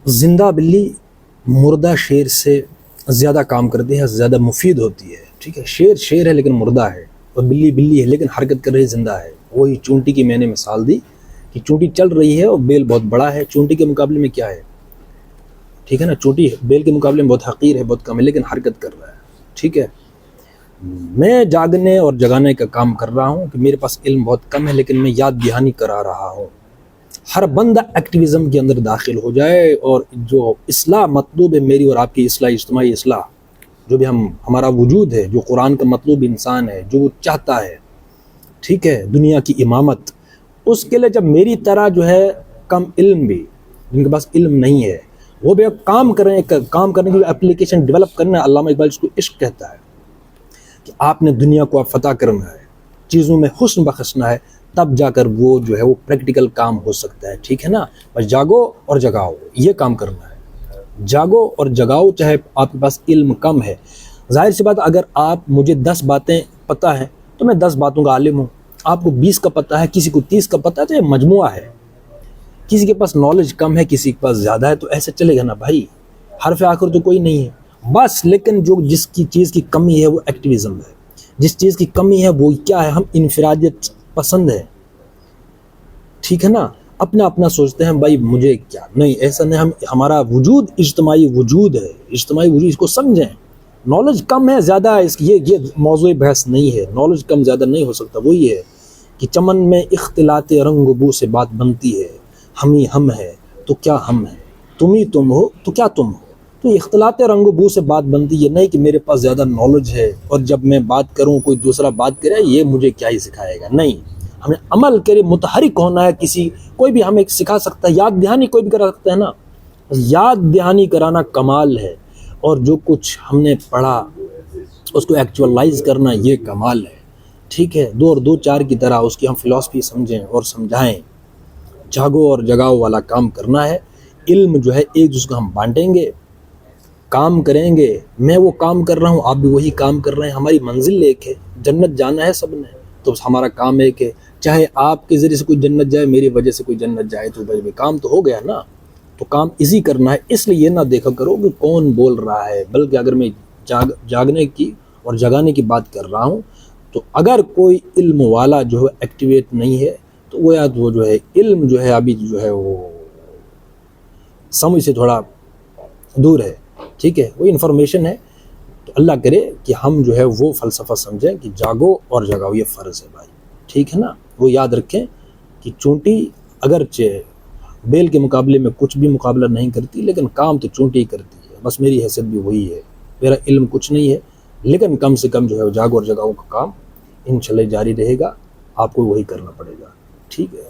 زندہ بلی مردہ شیر سے زیادہ کام کرتی ہے، زیادہ مفید ہوتی ہے، ٹھیک ہے. شیر ہے لیکن مردہ ہے، اور بلی بلی ہے لیکن حرکت کر رہی ہے، زندہ ہے. وہی چونٹی کی میں نے مثال دی کہ چونٹی چل رہی ہے اور بیل بہت بڑا ہے، چونٹی کے مقابلے میں کیا ہے، ٹھیک ہے نا. چونٹی بیل کے مقابلے میں بہت حقیر ہے، بہت کم ہے، لیکن حرکت کر رہا ہے، ٹھیک ہے. میں جاگنے اور جگانے کا کام کر رہا ہوں کہ میرے پاس علم بہت کم ہے لیکن میں یاد دہانی کرا رہا ہوں. ہر بندہ ایکٹیویزم کے اندر داخل ہو جائے، اور جو اصلاح مطلوب ہے میری اور آپ کی اصلاح، اجتماعی اصلاح، جو بھی ہمارا وجود ہے، جو قرآن کا مطلوب انسان ہے، جو وہ چاہتا ہے، ٹھیک ہے، دنیا کی امامت، اس کے لیے جب میری طرح جو ہے کم علم بھی، جن کے پاس علم نہیں ہے، وہ بھی کام کریں، کام کرنے کی اپلیکیشن ڈیولپ کرنا ہے. علامہ اقبال اس کو عشق کہتا ہے کہ آپ نے دنیا کو اب فتح کرنا ہے، چیزوں میں حسن بخشنا ہے، تب جا کر وہ جو ہے وہ پریکٹیکل کام ہو سکتا ہے، ٹھیک ہے نا. بس جاگو اور جگاؤ، یہ کام کرنا ہے. جاگو اور جگاؤ، چاہے آپ کے پاس علم کم ہے. ظاہر سی بات، اگر آپ مجھے 10 باتیں پتہ ہیں تو میں 10 باتوں کا عالم ہوں. آپ کو 20 کا پتہ ہے، کسی کو 30 کا پتہ ہے، تو یہ مجموعہ ہے. کسی کے پاس نالج کم ہے، کسی کے پاس زیادہ ہے، تو ایسے چلے گا نا بھائی. حرف آخر تو کوئی نہیں ہے بس. لیکن جس کی چیز کی کمی ہے وہ ایکٹیویزم ہے. جس چیز کی کمی ہے وہ کیا ہے؟ ہم انفرادیت پسند ہے، ٹھیک ہے نا. اپنا سوچتے ہیں بھائی مجھے کیا. نہیں، ایسا نہیں. ہمارا وجود اجتماعی وجود ہے، اجتماعی وجود. اس کو سمجھیں. نالج کم ہے زیادہ ہے، یہ موضوع بحث نہیں ہے. نالج کم زیادہ نہیں ہو سکتا. وہی ہے کہ چمن میں اختلاط رنگ و بو سے بات بنتی ہے. ہم ہی ہم ہے تو کیا ہم ہے، تم ہی تم ہو تو کیا تم ہو. تو اختلاط رنگ و بو سے بات بنتی ہے. نہیں کہ میرے پاس زیادہ نالج ہے اور جب میں بات کروں کوئی دوسرا بات کرے، یہ مجھے کیا ہی سکھائے گا. نہیں، ہمیں عمل کرے، متحرک ہونا ہے. کوئی بھی ہمیں سکھا سکتا ہے. یاد دہانی کوئی بھی کرا سکتا ہے نا. یاد دہانی کرانا کمال ہے، اور جو کچھ ہم نے پڑھا اس کو ایکچوئلائز کرنا یہ کمال ہے، ٹھیک ہے. 2 اور 2 4 کی طرح اس کی ہم فلسفی سمجھیں اور سمجھائیں. جاگو اور جگاؤ والا کام کرنا ہے. علم جو ہے ایک دوسرے کو ہم بانٹیں گے، کام کریں گے. میں وہ کام کر رہا ہوں، آپ بھی وہی کام کر رہے ہیں. ہماری منزل ایک ہے، جنت جانا ہے سب نے. تو ہمارا کام ایک ہے. چاہے آپ کے ذریعے سے کوئی جنت جائے، میری وجہ سے کوئی جنت جائے، تو بھائی کام تو ہو گیا نا. تو کام ایزی کرنا ہے. اس لیے یہ نہ دیکھا کرو کہ کون بول رہا ہے، بلکہ اگر میں جاگنے کی اور جگانے کی بات کر رہا ہوں، تو اگر کوئی علم والا جو ہے ایکٹیویٹ نہیں ہے، تو وہ جو ہے علم جو ہے ابھی جو ہے وہ سمجھ سے تھوڑا دور ہے، ٹھیک ہے. وہ انفارمیشن ہے. تو اللہ کرے کہ ہم جو ہے وہ فلسفہ سمجھیں کہ جاگو اور جگاؤ یہ فرض ہے بھائی، ٹھیک ہے نا. وہ یاد رکھیں کہ چونٹی اگرچہ بیل کے مقابلے میں کچھ بھی مقابلہ نہیں کرتی، لیکن کام تو چونٹی ہی کرتی ہے. بس میری حیثیت بھی وہی ہے. میرا علم کچھ نہیں ہے، لیکن کم سے کم جو ہے جاگو اور جگاؤ کا کام انشاءاللہ جاری رہے گا. آپ کو وہی کرنا پڑے گا، ٹھیک ہے.